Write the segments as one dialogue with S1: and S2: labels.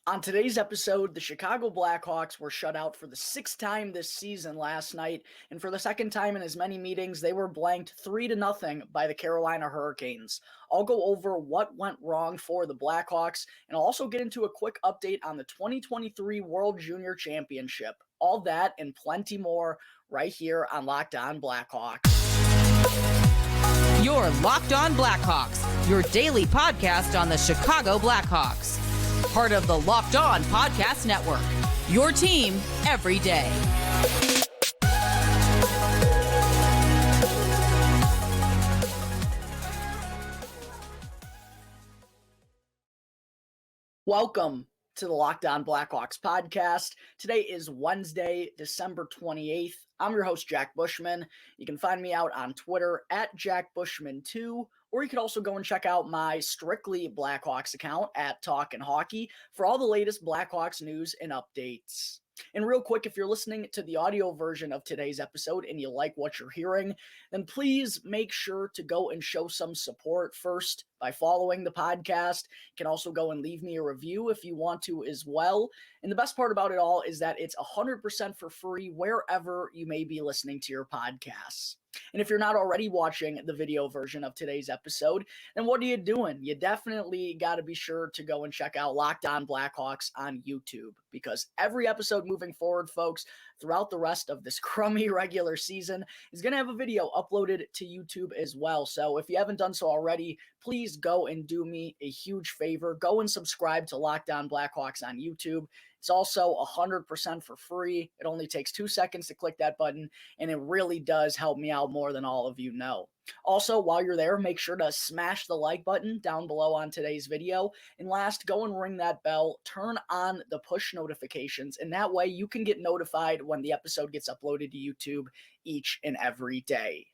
S1: On today's episode, the Chicago Blackhawks were shut out for the sixth time this season last night, and for the second time in as many meetings, they were blanked 3-0 by the Carolina Hurricanes. I'll go over what went wrong for the Blackhawks, and I'll also get into a quick update on the 2023 World Junior Championship. All that and plenty more right here on Locked On Blackhawks.
S2: You're Locked On Blackhawks, your daily podcast on the Chicago Blackhawks. Part of the Locked On Podcast Network, your team every day.
S1: Welcome to the Locked On Blackhawks podcast. Today is Wednesday, December 28th. I'm your host, Jack Bushman. You can find me out on Twitter at JackBushman2, or you can also go and check out my Strictly Blackhawks account at Talkin' Hockey for all the latest Blackhawks news and updates. And real quick, if you're listening to the audio version of today's episode and you like what you're hearing, then please make sure to go and show some support first by following the podcast. You can also go and leave me a review if you want to as well. And the best part about it all is that it's 100% for free wherever you may be listening to your podcasts. And if you're not already watching the video version of today's episode, then what are you doing? You definitely got to be sure to go and check out Locked On Blackhawks on YouTube, because every episode moving forward, folks, throughout the rest of this crummy regular season is going to have a video uploaded to YouTube as well. So if you haven't done so already, please go and do me a huge favor. Go and subscribe to Locked On Blackhawks on YouTube. It's also 100% for free. It only takes 2 seconds to click that button, and it really does help me out more than all of you know. Also, while you're there, make sure to smash the like button down below on today's video. And last, go and ring that bell, turn on the push notifications, and that way you can get notified when the episode gets uploaded to YouTube each and every day.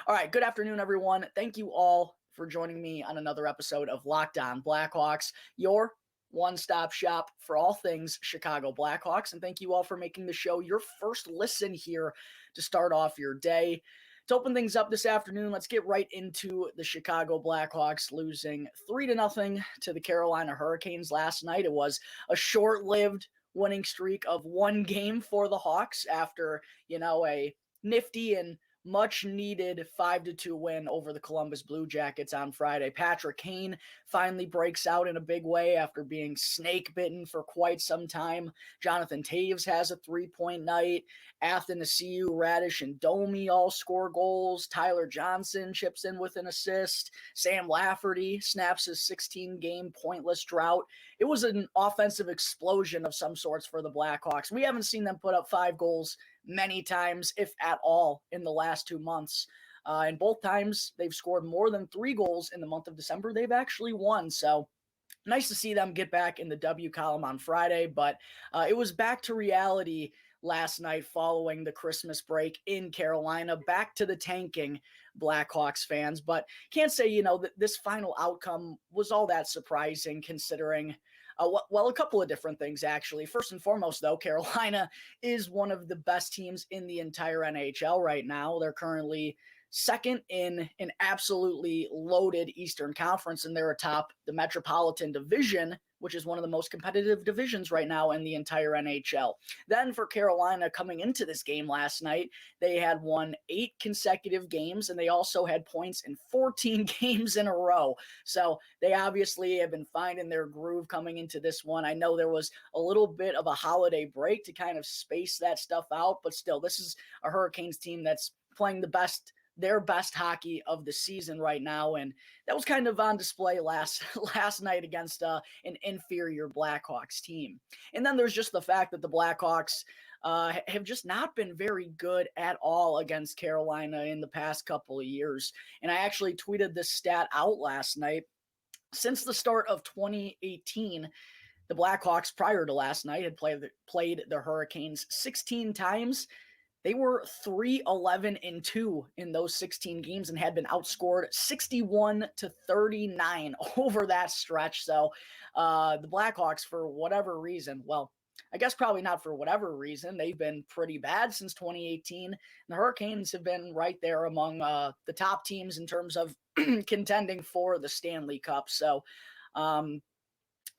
S1: All right, good afternoon, everyone. Thank you all for joining me on another episode of Locked On Blackhawks, your one-stop shop for all things Chicago Blackhawks. And thank you all for making the show your first listen here to start off your day. To open things up this afternoon, let's get right into the Chicago Blackhawks losing 3-0 to the Carolina Hurricanes last night. It was a short-lived winning streak of one game for the Hawks after, a nifty and much-needed 5-2 win over the Columbus Blue Jackets on Friday. Patrick Kane finally breaks out in a big way after being snake-bitten for quite some time. Jonathan Toews has a 3-point night. Athanasiou, Radish, and Domi all score goals. Tyler Johnson chips in with an assist. Sam Lafferty snaps his 16-game pointless drought. It was an offensive explosion of some sorts for the Blackhawks. We haven't seen them put up 5 goals many times, if at all, in the last 2 months. And both times they've scored more than 3 goals in the month of December, they've actually won. So nice to see them get back in the W column on Friday, but it was back to reality last night following the Christmas break in Carolina, back to the tanking, Blackhawks fans. But can't say, that this final outcome was all that surprising considering a couple of different things, actually. First and foremost, though, Carolina is one of the best teams in the entire NHL right now. They're currently second in an absolutely loaded Eastern Conference, and they're atop the Metropolitan Division, which is one of the most competitive divisions right now in the entire NHL. Then for Carolina, coming into this game last night, they had won 8 consecutive games, and they also had points in 14 games in a row. So they obviously have been finding their groove coming into this one. I know there was a little bit of a holiday break to kind of space that stuff out, but still, this is a Hurricanes team that's playing their best hockey of the season right now, and that was kind of on display last night against an inferior Blackhawks team. And then there's just the fact that the Blackhawks have just not been very good at all against Carolina in the past couple of years. And I actually tweeted this stat out last night. Since the start of 2018, the Blackhawks, prior to last night, had played the Hurricanes 16 times. They were 3-11-2 in those 16 games and had been outscored 61-39 over that stretch. So the Blackhawks, for whatever reason, well, I guess probably not for whatever reason, they've been pretty bad since 2018. The Hurricanes have been right there among the top teams in terms of contending for the Stanley Cup. So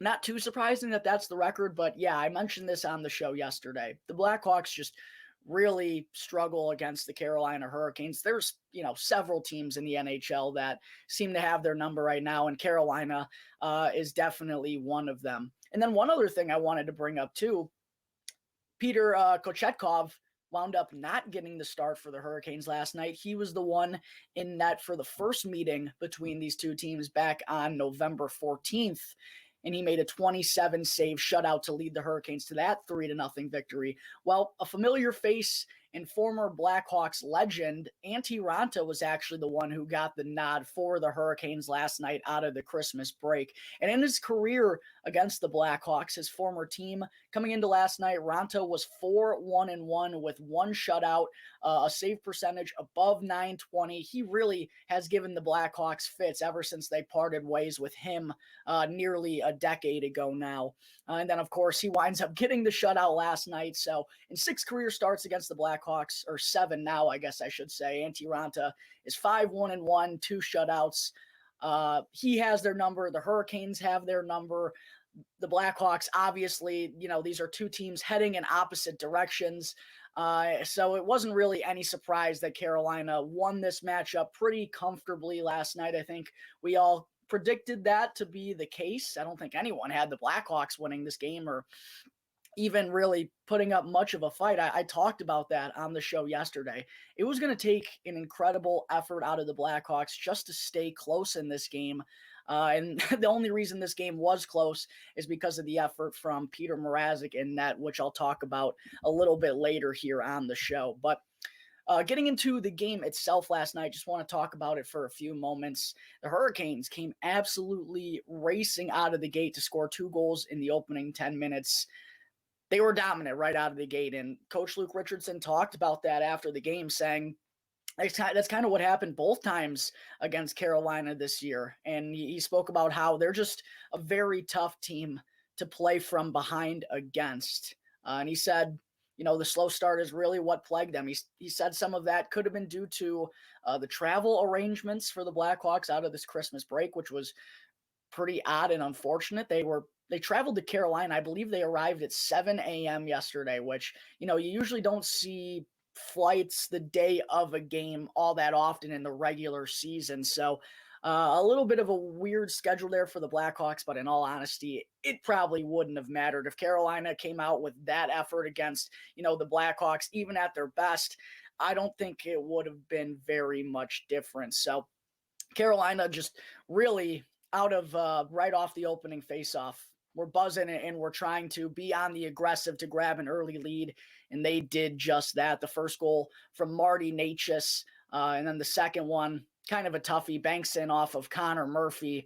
S1: Not too surprising that that's the record, but yeah, I mentioned this on the show yesterday. The Blackhawks just really struggle against the Carolina Hurricanes. There's, several teams in the NHL that seem to have their number right now, and Carolina is definitely one of them. And then one other thing I wanted to bring up too, Peter Kochetkov wound up not getting the start for the Hurricanes last night. He was the one in net for the first meeting between these two teams back on November 14th. And he made a 27-save shutout to lead the Hurricanes to that 3-0 victory. Well, a familiar face and former Blackhawks legend, Antti Raanta, was actually the one who got the nod for the Hurricanes last night out of the Christmas break. And in his career against the Blackhawks, his former team, coming into last night, Raanta was 4-1-1 with one shutout, a save percentage above .920. He really has given the Blackhawks fits ever since they parted ways with him nearly a decade ago now. And then, of course, he winds up getting the shutout last night. So in 6 career starts against the Blackhawks, or 7 now, I guess I should say, Antti Raanta is 5-1-1, 2 shutouts. He has their number. The Hurricanes have their number. The Blackhawks, obviously, these are two teams heading in opposite directions. So it wasn't really any surprise that Carolina won this matchup pretty comfortably last night. I think we all predicted that to be the case. I don't think anyone had the Blackhawks winning this game or even really putting up much of a fight. I talked about that on the show yesterday. It was going to take an incredible effort out of the Blackhawks just to stay close in this game. And the only reason this game was close is because of the effort from Petr Mrazek in net, which I'll talk about a little bit later here on the show. But getting into the game itself last night, just want to talk about it for a few moments. The Hurricanes came absolutely racing out of the gate to score 2 goals in the opening 10 minutes. They were dominant right out of the gate, and Coach Luke Richardson talked about that after the game, saying that's kind of what happened both times against Carolina this year. And he spoke about how they're just a very tough team to play from behind against. And he said, the slow start is really what plagued them. He said some of that could have been due to the travel arrangements for the Blackhawks out of this Christmas break, which was pretty odd and unfortunate. They traveled to Carolina. I believe they arrived at 7 a.m. yesterday, which, you usually don't see flights the day of a game all that often in the regular season. So a little bit of a weird schedule there for the Blackhawks, but in all honesty, it probably wouldn't have mattered if Carolina came out with that effort against, the Blackhawks, even at their best. I don't think it would have been very much different. So Carolina just really out of right off the opening faceoff, we're buzzing and we're trying to be on the aggressive to grab an early lead, and they did just that. The first goal from Marty Necas, and then the second one, kind of a toughie, banks in off of Connor Murphy.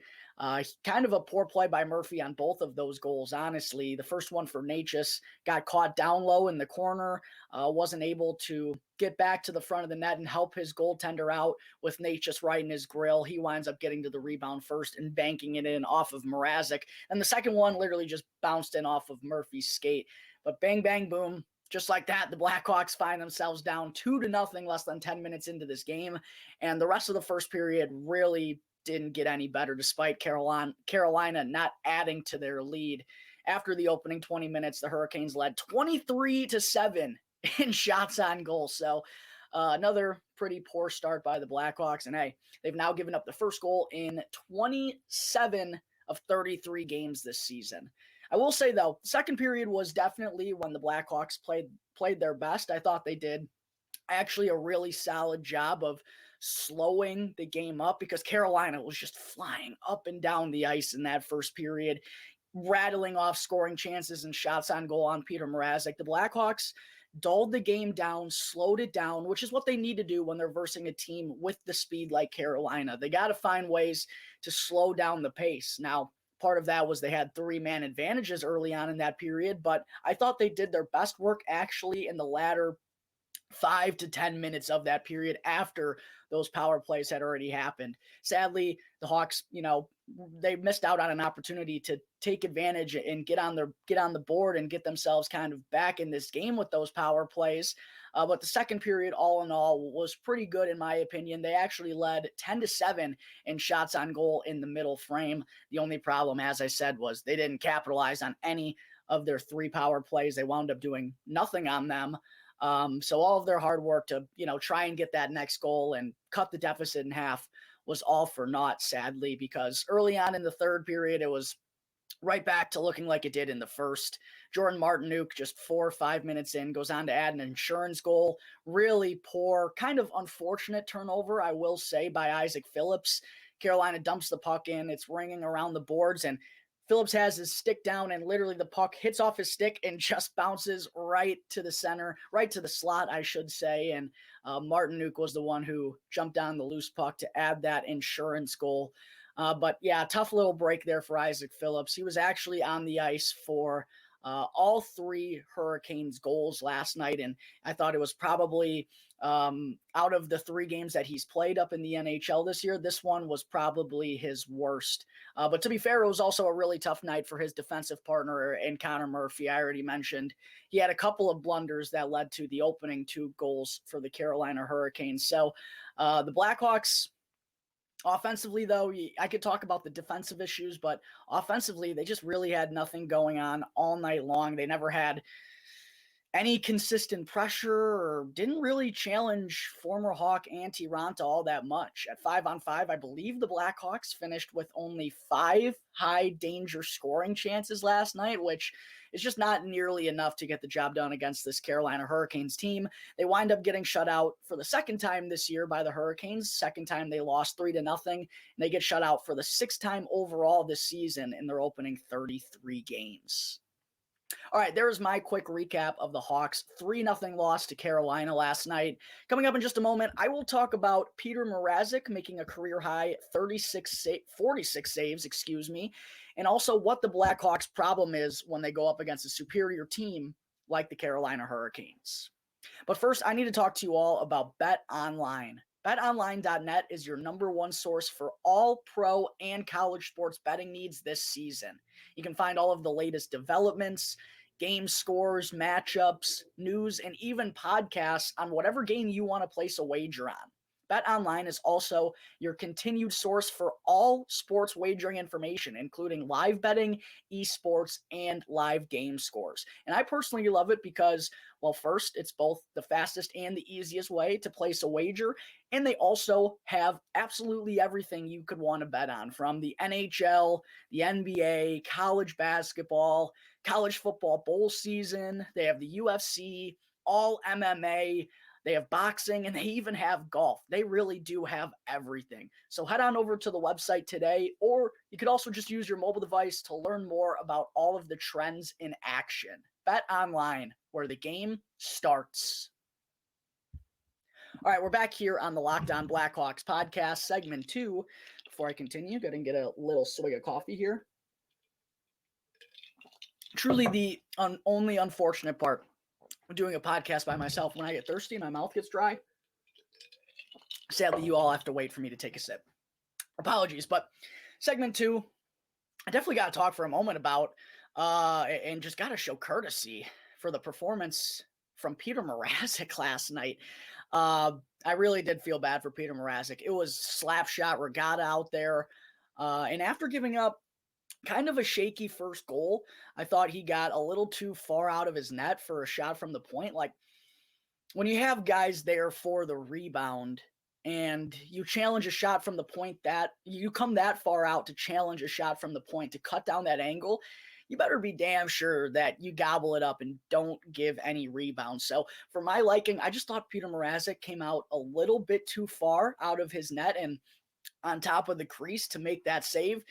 S1: Kind of a poor play by Murphy on both of those goals, honestly. The first one for Necas got caught down low in the corner, wasn't able to get back to the front of the net and help his goaltender out with Necas right in his grill. He winds up getting to the rebound first and banking it in off of Mrazek. And the second one literally just bounced in off of Murphy's skate. But bang, bang, boom. Just like that, the Blackhawks find themselves down 2-0 less than 10 minutes into this game. And the rest of the first period really didn't get any better despite Carolina not adding to their lead. After the opening 20 minutes, the Hurricanes led 23-7 in shots on goal. So another pretty poor start by the Blackhawks. And hey, they've now given up the first goal in 27 of 33 games this season. I will say, though, second period was definitely when the Blackhawks played their best. I thought they did actually a really solid job of slowing the game up because Carolina was just flying up and down the ice in that first period, rattling off scoring chances and shots on goal on Petr Mrazek. The Blackhawks dulled the game down, slowed it down, which is what they need to do when they're versing a team with the speed like Carolina. They got to find ways to slow down the pace. Now, part of that was they had 3-man advantages early on in that period, but I thought they did their best work actually in the latter 5 to 10 minutes of that period after those power plays had already happened. Sadly, the Hawks, they missed out on an opportunity to take advantage and get on the board and get themselves kind of back in this game with those power plays. But the second period, all in all, was pretty good in my opinion. They actually led 10-7 in shots on goal in the middle frame. The only problem, as I said, was they didn't capitalize on any of their 3 power plays. They wound up doing nothing on them. So all of their hard work to, try and get that next goal and cut the deficit in half was all for naught, sadly, because early on in the third period, it was right back to looking like it did in the first. Jordan Martinook, just 4 or 5 minutes in, goes on to add an insurance goal. Really poor, kind of unfortunate turnover, I will say, by Isaac Phillips. Carolina dumps the puck in. It's ringing around the boards, and Phillips has his stick down, and literally the puck hits off his stick and just bounces right to the center, right to the slot, I should say. And Martinook was the one who jumped down the loose puck to add that insurance goal. But yeah, tough little break there for Isaac Phillips. He was actually on the ice for all 3 Hurricanes goals last night, and I thought it was probably out of the 3 games that he's played up in the NHL this year, this one was probably his worst. But to be fair, it was also a really tough night for his defensive partner in Connor Murphy. I already mentioned he had a couple of blunders that led to the opening 2 goals for the Carolina Hurricanes. So the Blackhawks, offensively, though, I could talk about the defensive issues, but offensively, they just really had nothing going on all night long. They never had any consistent pressure or didn't really challenge former Hawk Antti Raanta all that much. At 5-on-5, I believe the Blackhawks finished with only 5 high-danger scoring chances last night, which is just not nearly enough to get the job done against this Carolina Hurricanes team. They wind up getting shut out for the second time this year by the Hurricanes. Second time they lost 3-0, and they get shut out for the 6th time overall this season in their opening 33 games. All right, there's my quick recap of the Hawks' 3-0 loss to Carolina last night. Coming up in just a moment, I will talk about Petr Mrazek making a career-high 46 saves, and also what the Blackhawks' problem is when they go up against a superior team like the Carolina Hurricanes. But first, I need to talk to you all about BetOnline. BetOnline.net is your #1 source for all pro and college sports betting needs this season. You can find all of the latest developments, game scores, matchups, news, and even podcasts on whatever game you want to place a wager on. BetOnline is also your continued source for all sports wagering information, including live betting, esports, and live game scores. And I personally love it because, well, first, it's both the fastest and the easiest way to place a wager, and they also have absolutely everything you could want to bet on, from the NHL, the NBA, college basketball, college football bowl season. They have the UFC, all MMA. They have boxing, and they even have golf. They really do have everything. So head on over to the website today, or you could also just use your mobile device to learn more about all of the trends in action. Bet Online, where the game starts. All right, we're back here on the Locked On Blackhawks podcast, segment 2. Before I continue, go ahead and get a little swig of coffee here. Truly the only unfortunate part of doing a podcast by myself, when I get thirsty, my mouth gets dry. Sadly, you all have to wait for me to take a sip. Apologies, but segment 2, I definitely got to talk for a moment about and just got to show courtesy for the performance from Petr Mrazek last night. I really did feel bad for Petr Mrazek. It was slapshot regatta out there. And after giving up kind of a shaky first goal, I thought he got a little too far out of his net for a shot from the point. Like, when you have guys there for the rebound and you challenge a shot from the point, that you come that far out to challenge a shot from the point to cut down that angle, you better be damn sure that you gobble it up and don't give any rebounds. So for my liking, I just thought Petr Mrazek came out a little bit too far out of his net and on top of the crease to make that save.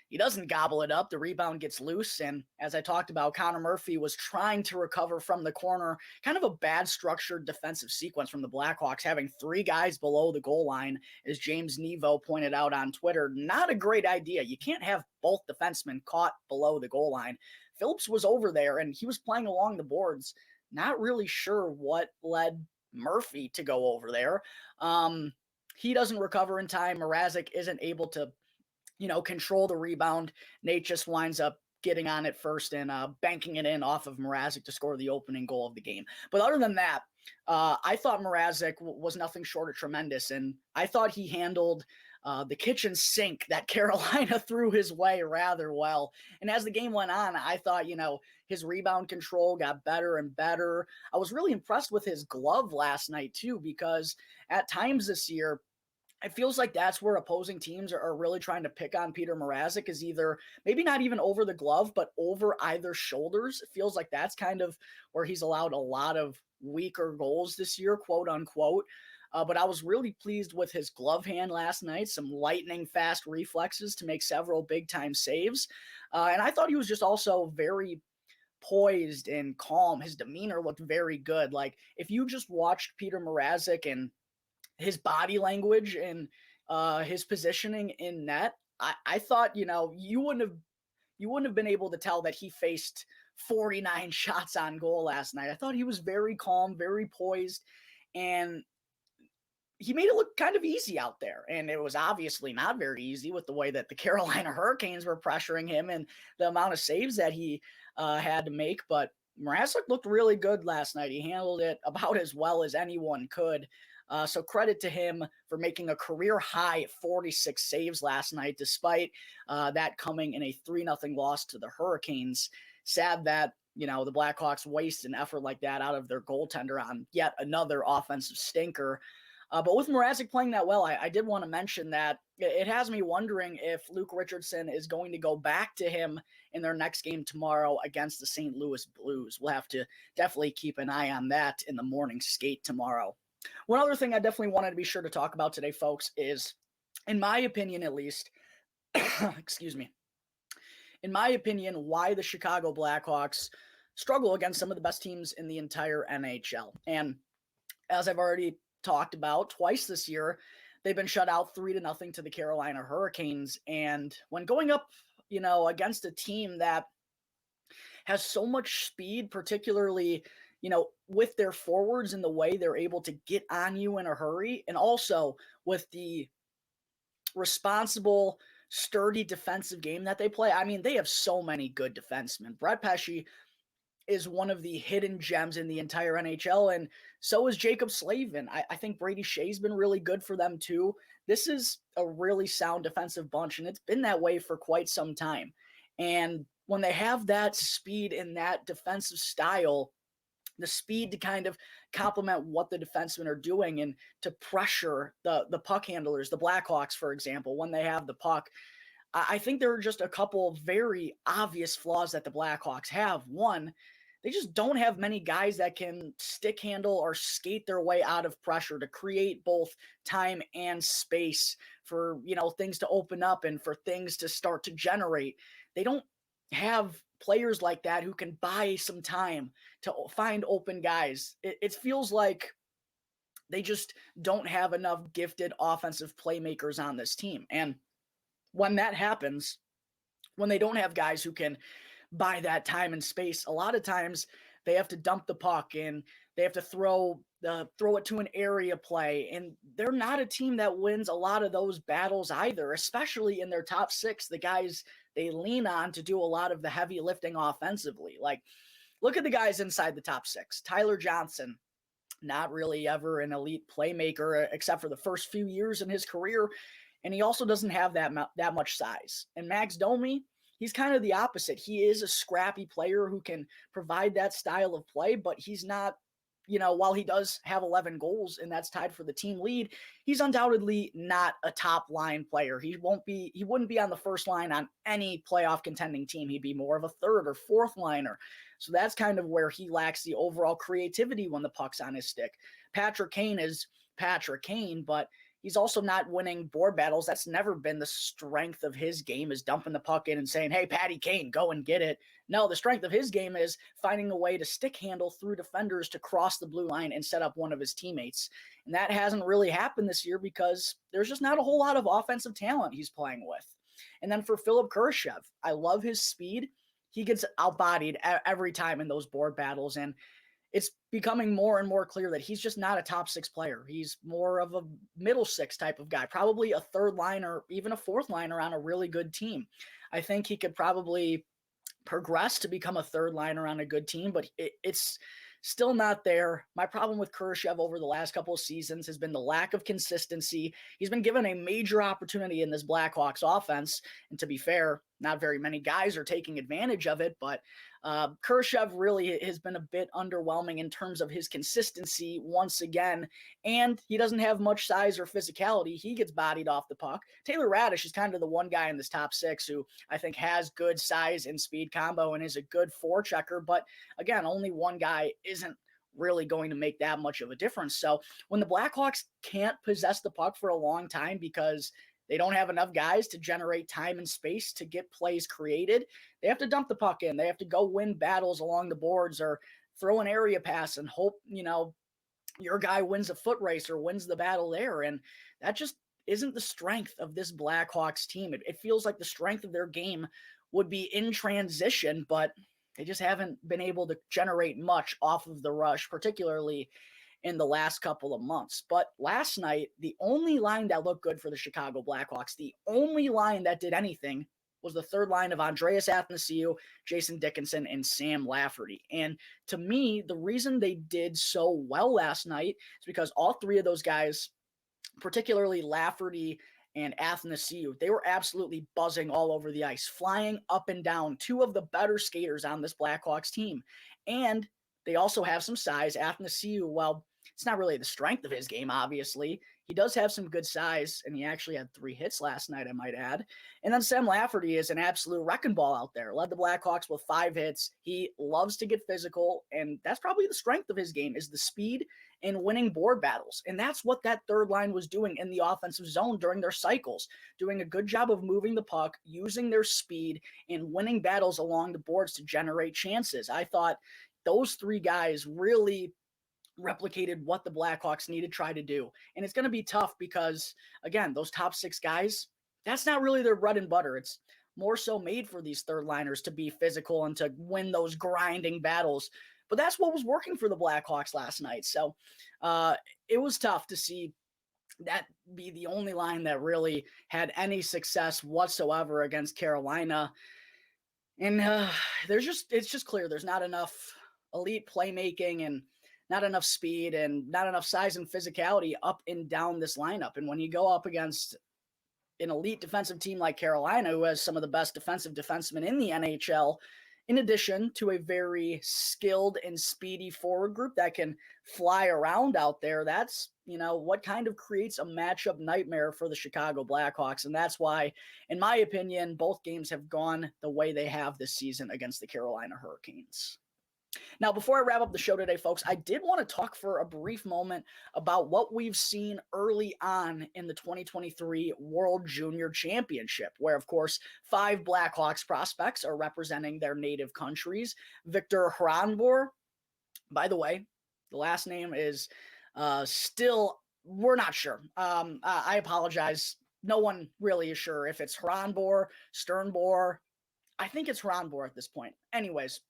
S1: He doesn't gobble it up. The rebound gets loose. And as I talked about, Connor Murphy was trying to recover from the corner. Kind of a bad structured defensive sequence from the Blackhawks, having 3 guys below the goal line, as James Nevo pointed out on Twitter. Not a great idea. You can't have both defensemen caught below the goal line. Phillips was over there and he was playing along the boards. Not really sure what led Murphy to go over there. He doesn't recover in time. Mrazek isn't able to, control the rebound. Nate just winds up getting on it first and banking it in off of Mrazek to score the opening goal of the game. But other than that, I thought Mrazek was nothing short of tremendous, and I thought he handled the kitchen sink that Carolina threw his way rather well. And as the game went on, I thought, his rebound control got better and better. I was really impressed with his glove last night too, because at times this year, it feels like that's where opposing teams are really trying to pick on Petr Mrazek, is either maybe not even over the glove, but over either shoulders. It feels like that's kind of where he's allowed a lot of weaker goals this year, quote unquote. But I was really pleased with his glove hand last night, some lightning fast reflexes to make several big time saves. And I thought he was just also very poised and calm. His demeanor looked very good. Like if you just watched Petr Mrazek and his body language and his positioning in net, I thought, you wouldn't have been able to tell that he faced 49 shots on goal last night. I thought he was very calm, very poised, and he made it look kind of easy out there. And it was obviously not very easy with the way that the Carolina Hurricanes were pressuring him and the amount of saves that he had to make. But Mrazek looked really good last night. He handled it about as well as anyone could. So credit to him for making a career high 46 saves last night, despite that coming in a 3-0 loss to the Hurricanes. Sad that, the Blackhawks waste an effort like that out of their goaltender on yet another offensive stinker. But with Mrazek playing that well, I did want to mention that it has me wondering if Luke Richardson is going to go back to him in their next game tomorrow against the St. Louis Blues. We'll have to definitely keep an eye on that in the morning skate tomorrow. One other thing I definitely wanted to be sure to talk about today, folks, is, in my opinion at least, excuse me, in my opinion, why the Chicago Blackhawks struggle against some of the best teams in the entire NHL. And as I've already talked about twice this year, they've been shut out 3-0 to the Carolina Hurricanes. And when going up, against a team that has so much speed, particularly with their forwards and the way they're able to get on you in a hurry, and also with the responsible, sturdy defensive game that they play. I mean, they have so many good defensemen. Brett Pesce is one of the hidden gems in the entire NHL, and so is Jacob Slavin. I think Brady Shea's been really good for them too. This is a really sound defensive bunch, and it's been that way for quite some time. And when they have that speed and that defensive style, the speed to kind of complement what the defensemen are doing and to pressure the puck handlers, the Blackhawks, for example, when they have the puck, I think there are just a couple of very obvious flaws that the Blackhawks have. One, they just don't have many guys that can stick handle or skate their way out of pressure to create both time and space for, things to open up and for things to start to generate. They don't have players like that who can buy some time to find open guys. It feels like they just don't have enough gifted offensive playmakers on this team. And when that happens, when they don't have guys who can buy that time and space, a lot of times they have to dump the puck and they have to throw it to an area play. And they're not a team that wins a lot of those battles either, especially in their top six, the guys they lean on to do a lot of the heavy lifting offensively. Like, look at the guys inside the top six. Tyler Johnson, not really ever an elite playmaker except for the first few years in his career. And he also doesn't have that much size. And Max Domi, he's kind of the opposite. He is a scrappy player who can provide that style of play, but he's not, while he does have 11 goals and that's tied for the team lead, he's undoubtedly not a top line player. He wouldn't be on the first line on any playoff contending team. He'd be more of a third or fourth liner. So that's kind of where he lacks the overall creativity when the puck's on his stick. Patrick Kane is Patrick Kane, but he's also not winning board battles. That's never been the strength of his game, is dumping the puck in and saying, hey, Patty Kane, go and get it. No, the strength of his game is finding a way to stick handle through defenders to cross the blue line and set up one of his teammates. And that hasn't really happened this year because there's just not a whole lot of offensive talent he's playing with. And then for Philip Kurashev, I love his speed. He gets outbodied every time in those board battles. And it's becoming more and more clear that he's just not a top six player. He's more of a middle six type of guy, probably a third liner, even a fourth liner on a really good team. I think he could probably progress to become a third liner on a good team, but it's still not there. My problem with Kurashev over the last couple of seasons has been the lack of consistency. He's been given a major opportunity in this Blackhawks offense, and to be fair, not very many guys are taking advantage of it, but Kurashev really has been a bit underwhelming in terms of his consistency once again, and he doesn't have much size or physicality. He gets bodied off the puck. Taylor Radish is kind of the one guy in this top six who I think has good size and speed combo and is a good forechecker, but again, only one guy isn't really going to make that much of a difference. So when the Blackhawks can't possess the puck for a long time because they don't have enough guys to generate time and space to get plays created, they have to dump the puck in. They have to go win battles along the boards or throw an area pass and hope, your guy wins a foot race or wins the battle there. And that just isn't the strength of this Blackhawks team. It feels like the strength of their game would be in transition, but they just haven't been able to generate much off of the rush, particularly in the last couple of months. But last night, the only line that looked good for the Chicago Blackhawks, the only line that did anything, was the third line of Andreas Athanasiou, Jason Dickinson, and Sam Lafferty. And to me, the reason they did so well last night is because all three of those guys, particularly Lafferty and Athanasiou, they were absolutely buzzing all over the ice, flying up and down, two of the better skaters on this Blackhawks team. And they also have some size. Athanasiou, well, it's not really the strength of his game, obviously. He does have some good size, and he actually had 3 hits last night, I might add. And then Sam Lafferty is an absolute wrecking ball out there. Led the Blackhawks with 5 hits. He loves to get physical, and that's probably the strength of his game, is the speed and winning board battles. And that's what that third line was doing in the offensive zone during their cycles, doing a good job of moving the puck, using their speed, and winning battles along the boards to generate chances. I thought those 3 guys really replicated what the Blackhawks need to try to do. And it's going to be tough because, again, those top 6 guys, that's not really their bread and butter. It's more so made for these third liners to be physical and to win those grinding battles. But that's what was working for the Blackhawks last night. So it was tough to see that be the only line that really had any success whatsoever against Carolina. And it's just clear there's not enough elite playmaking and not enough speed and not enough size and physicality up and down this lineup. And when you go up against an elite defensive team like Carolina, who has some of the best defensive defensemen in the NHL, in addition to a very skilled and speedy forward group that can fly around out there, that's, what kind of creates a matchup nightmare for the Chicago Blackhawks. And that's why, in my opinion, both games have gone the way they have this season against the Carolina Hurricanes. Now, before I wrap up the show today, folks, I did want to talk for a brief moment about what we've seen early on in the 2023 World Junior Championship, where, of course, 5 Blackhawks prospects are representing their native countries. Victor Hranbor, by the way, the last name is still, we're not sure. I apologize. No one really is sure if it's Hranbor, Sternbor. I think it's Hranbor at this point. Anyways,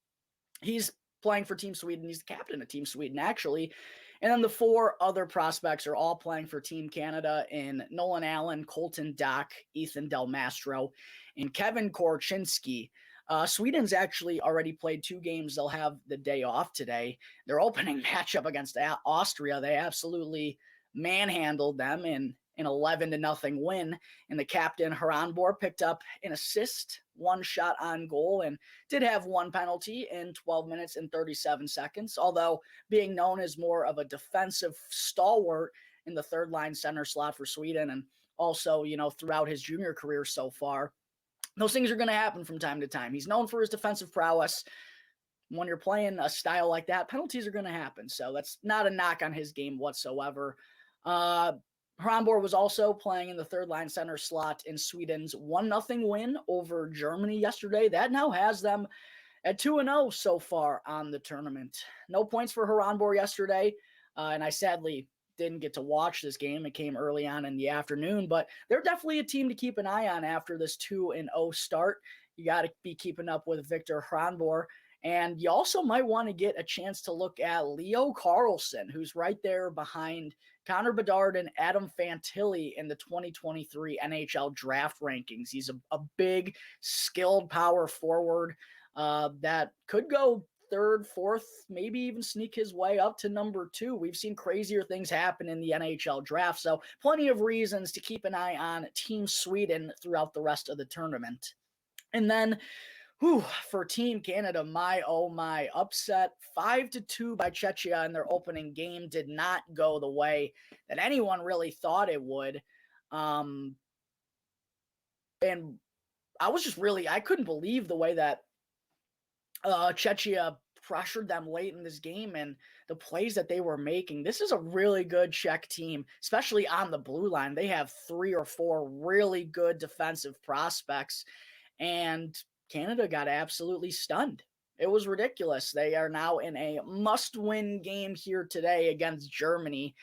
S1: he's playing for Team Sweden. He's the captain of Team Sweden, actually. And then the 4 other prospects are all playing for Team Canada in Nolan Allen, Colton Dock, Ethan Del Mastro, and Kevin Korchinski. Sweden's actually already played 2 games. They'll have the day off today. Their opening matchup against Austria, they absolutely manhandled them in an 11-0 win. And the captain, Hranbor, picked up an assist, 1 shot on goal, and did have 1 penalty in 12 minutes and 37 seconds, although being known as more of a defensive stalwart in the third line center slot for Sweden, and also, throughout his junior career so far. Those things are going to happen from time to time. He's known for his defensive prowess. When you're playing a style like that, penalties are going to happen. So that's not a knock on his game whatsoever. Hranbor was also playing in the third line center slot in Sweden's 1-0 win over Germany yesterday. That now has them at 2-0 so far on the tournament. No points for Hranbor yesterday, and I sadly didn't get to watch this game. It came early on in the afternoon, but they're definitely a team to keep an eye on after this 2-0 start. You got to be keeping up with Victor Hranbor. And you also might want to get a chance to look at Leo Carlsson, who's right there behind Connor Bedard and Adam Fantilli in the 2023 NHL draft rankings. He's a big, skilled power forward that could go third, fourth, maybe even sneak his way up to number 2. We've seen crazier things happen in the NHL draft, so plenty of reasons to keep an eye on Team Sweden throughout the rest of the tournament. And then for Team Canada, my oh my, upset 5-2 by Czechia in their opening game did not go the way that anyone really thought it would. And I was just I couldn't believe the way that Czechia pressured them late in this game and the plays that they were making. This is a really good Czech team, especially on the blue line. They have 3 or 4 really good defensive prospects, and Canada got absolutely stunned. It was ridiculous. They are now in a must-win game here today against Germany.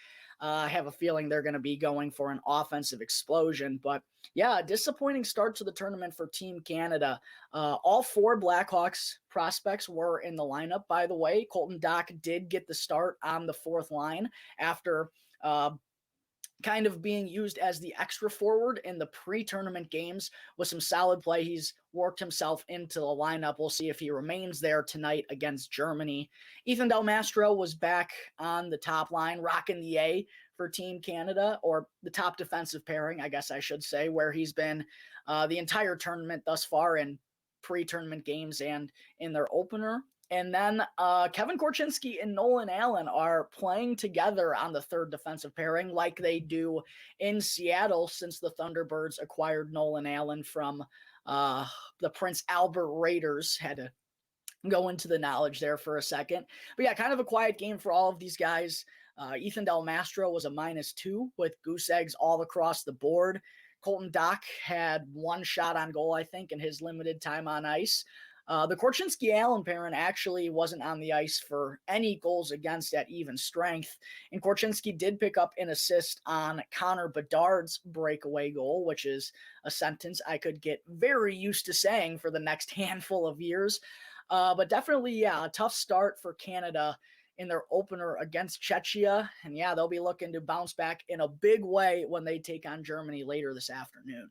S1: I have a feeling they're going to be going for an offensive explosion. But yeah, a disappointing start to the tournament for Team Canada. All 4 Blackhawks prospects were in the lineup, by the way. Colton Dach did get the start on the 4th line after kind of being used as the extra forward in the pre-tournament games with some solid play. He's worked himself into the lineup. We'll see if he remains there tonight against Germany. Ethan Del Mastro was back on the top line, rocking the A for Team Canada, or the top defensive pairing, I guess I should say, where he's been the entire tournament thus far in pre-tournament games and in their opener. And then Kevin Korchinski and Nolan Allen are playing together on the 3rd defensive pairing like they do in Seattle since the Thunderbirds acquired Nolan Allen from the Prince Albert Raiders. Had to go into the knowledge there for a second. But yeah, kind of a quiet game for all of these guys. Ethan Del Mastro was a -2 with goose eggs all across the board. Colton Dach had 1 shot on goal, I think, in his limited time on ice. The Korchinski-Allen pairing actually wasn't on the ice for any goals against at even strength, and Korchinski did pick up an assist on Connor Bedard's breakaway goal, which is a sentence I could get very used to saying for the next handful of years. But definitely, yeah, a tough start for Canada in their opener against Czechia, and yeah, they'll be looking to bounce back in a big way when they take on Germany later this afternoon.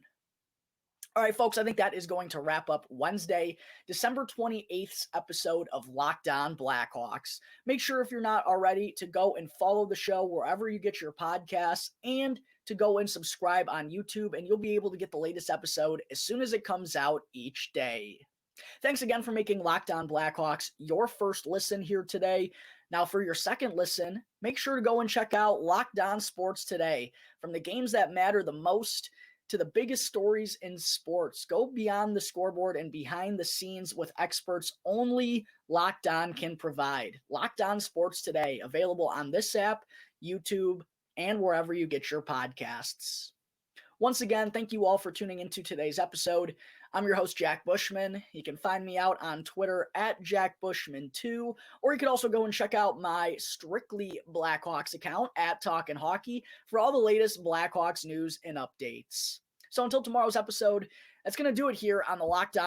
S1: All right, folks, I think that is going to wrap up Wednesday, December 28th's episode of Locked On Blackhawks. Make sure, if you're not already, to go and follow the show wherever you get your podcasts and to go and subscribe on YouTube, and you'll be able to get the latest episode as soon as it comes out each day. Thanks again for making Locked On Blackhawks your first listen here today. Now, for your second listen, make sure to go and check out Locked On Sports Today. From the games that matter the most to the biggest stories in sports, go beyond the scoreboard and behind the scenes with experts only Locked On can provide. Locked On Sports Today, available on this app, YouTube, and wherever you get your podcasts. Once again, thank you all for tuning into today's episode. I'm your host, Jack Bushman. You can find me out on Twitter at JackBushman2, or you can also go and check out my Strictly Blackhawks account at Talkin' Hockey for all the latest Blackhawks news and updates. So until tomorrow's episode, that's going to do it here on the Locked On